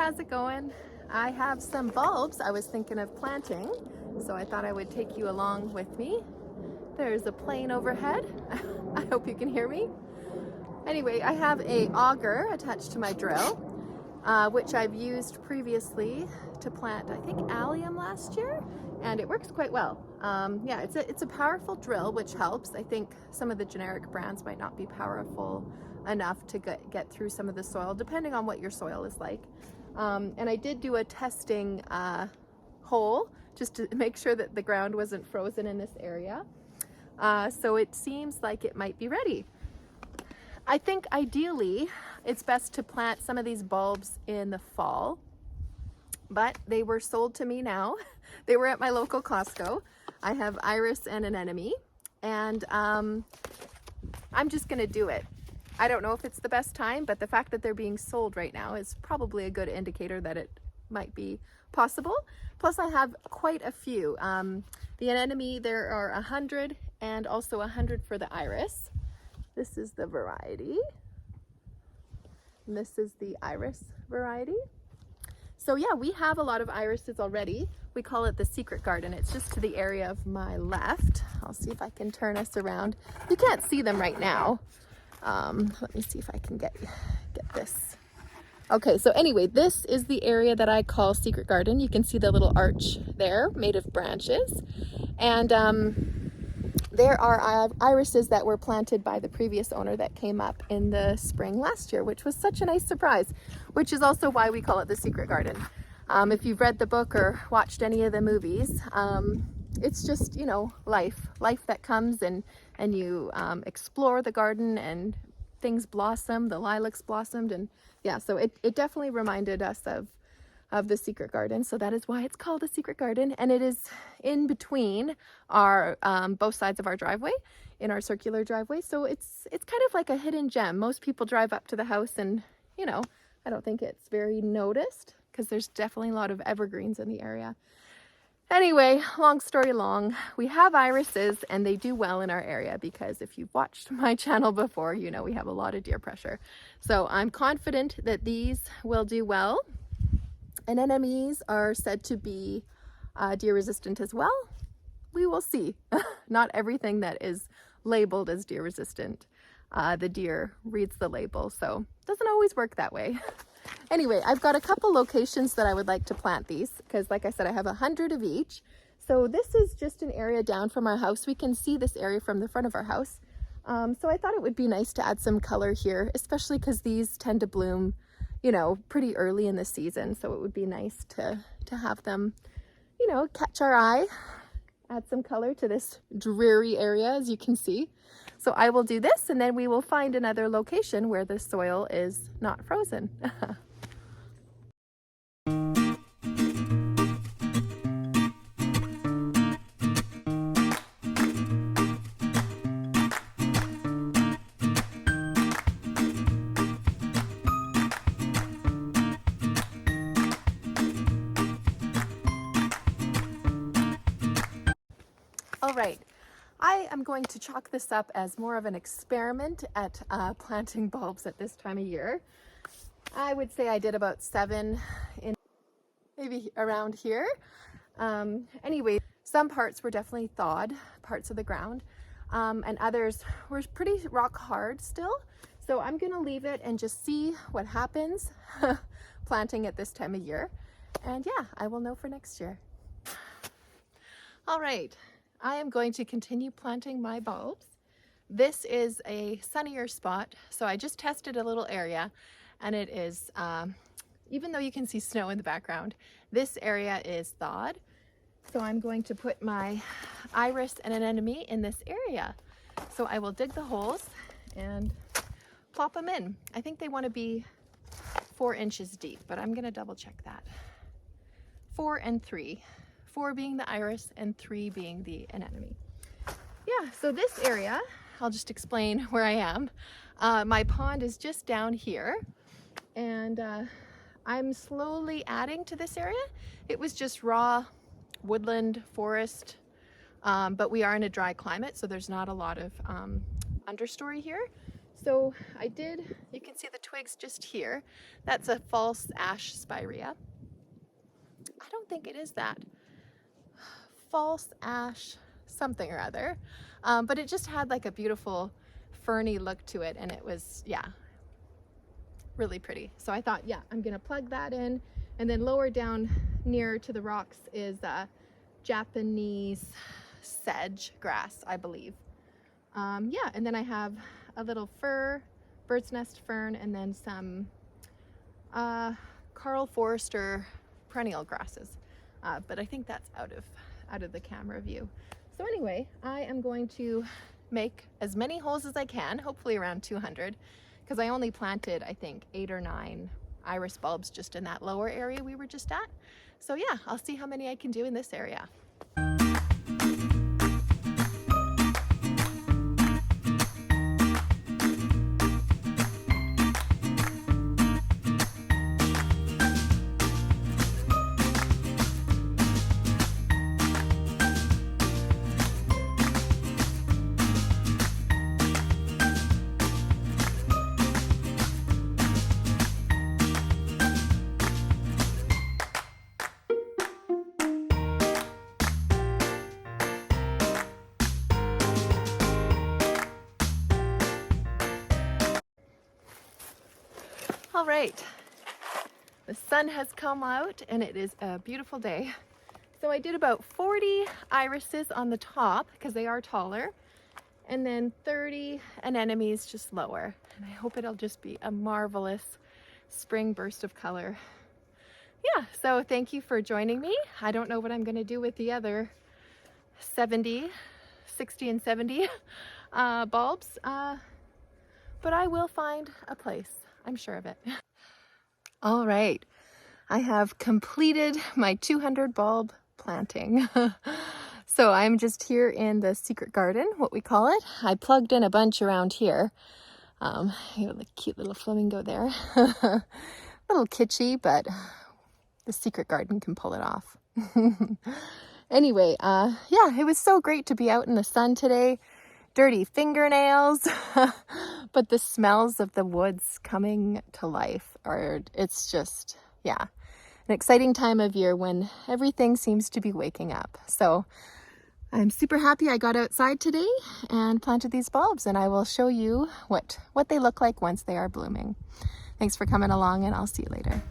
how's it going? I have some bulbs I was thinking of planting, so I thought I would take you along with me. There's a plane overhead. I hope you can hear me. Anyway, I have a auger attached to my drill, which I've used previously to plant, I think, allium last year, and it works quite well. Yeah, it's a powerful drill, which helps. I think some of the generic brands might not be powerful enough to get through some of the soil, depending on what your soil is like. And I did do a testing hole just to make sure that the ground wasn't frozen in this area. So it seems like it might be ready. I think ideally it's best to plant some of these bulbs in the fall, but they were sold to me now. They were at my local Costco. I have iris and anemone, and I'm just gonna do it. I don't know if it's the best time, but the fact that they're being sold right now is probably a good indicator that it might be possible. Plus I have quite a few. The anemone, there are 100, and also 100 for the iris. This is the variety, and this is the iris variety. So yeah, we have a lot of irises already. We call it the secret garden. It's just to the area of my left. I'll see if I can turn us around. You can't see them right now. Let me see if I can get this. Okay, so anyway, this is the area that I call secret garden. You can see the little arch there made of branches. And there are irises that were planted by the previous owner that came up in the spring last year, which was such a nice surprise, which is also why we call it the secret garden. If you've read the book or watched any of the movies, it's just, you know, life that comes and you explore the garden and things blossom, the lilacs blossomed, and yeah, so it definitely reminded us of the secret garden. So that is why it's called the secret garden, and it is in between our both sides of our driveway, in our circular driveway. So it's kind of like a hidden gem. Most people drive up to the house and, you know, I don't think it's very noticed because there's definitely a lot of evergreens in the area. Anyway, long story long, we have irises and they do well in our area because if you've watched my channel before, you know we have a lot of deer pressure. So I'm confident that these will do well. And anemones are said to be deer resistant as well. We will see. Not everything that is labeled as deer resistant, the deer reads the label, so it doesn't always work that way. Anyway, I've got a couple locations that I would like to plant these because, like I said, I have 100 of each. So this is just an area down from our house. We can see this area from the front of our house. So I thought it would be nice to add some color here, especially because these tend to bloom, you know, pretty early in the season. So it would be nice to have them, you know, catch our eye, add some color to this dreary area, as you can see. So I will do this, and then we will find another location where the soil is not frozen. All right. I am going to chalk this up as more of an experiment at planting bulbs at this time of year. I would say I did about 7 in maybe around here. Anyway, some parts were definitely thawed, parts of the ground, and others were pretty rock hard still. So I'm gonna leave it and just see what happens planting at this time of year. And yeah, I will know for next year. All right. I am going to continue planting my bulbs. This is a sunnier spot, so I just tested a little area, and it is, even though you can see snow in the background, this area is thawed. So I'm going to put my iris and anemone in this area. So I will dig the holes and plop them in. I think they want to be 4 inches deep, but I'm going to double check that. 4 and 3. 4 being the iris and 3 being the anemone. Yeah, so this area, I'll just explain where I am. My pond is just down here, and I'm slowly adding to this area. It was just raw woodland forest, but we are in a dry climate, so there's not a lot of understory here. So you can see the twigs just here. That's a false ash spirea. I don't think it is that. False ash something or other. But it just had like a beautiful ferny look to it, and it was, yeah, really pretty. So I thought, yeah, I'm gonna plug that in. And then lower down near to the rocks is Japanese sedge grass, I believe. Yeah, and then I have a little bird's nest fern, and then some Karl Forster perennial grasses. But I think that's out of the camera view. So anyway, I am going to make as many holes as I can, hopefully around 200, because I only planted, I think, 8 or 9 iris bulbs just in that lower area we were just at. So yeah, I'll see how many I can do in this area. All right, the sun has come out and it is a beautiful day. So I did about 40 irises on the top because they are taller, and then 30 anemones just lower. And I hope it'll just be a marvelous spring burst of color. Yeah, so thank you for joining me. I don't know what I'm gonna do with the other 60 and 70 bulbs, but I will find a place. I'm sure of it. All right, I have completed my 200 bulb planting. So I'm just here in the secret garden, what we call it. I plugged in a bunch around here. You know, the cute little flamingo there. A little kitschy, but the secret garden can pull it off. Anyway, yeah, it was so great to be out in the sun today. Dirty fingernails, but the smells of the woods coming to life it's just, yeah, an exciting time of year when everything seems to be waking up. So I'm super happy I got outside today and planted these bulbs, and I will show you what they look like once they are blooming. Thanks for coming along, and I'll see you later.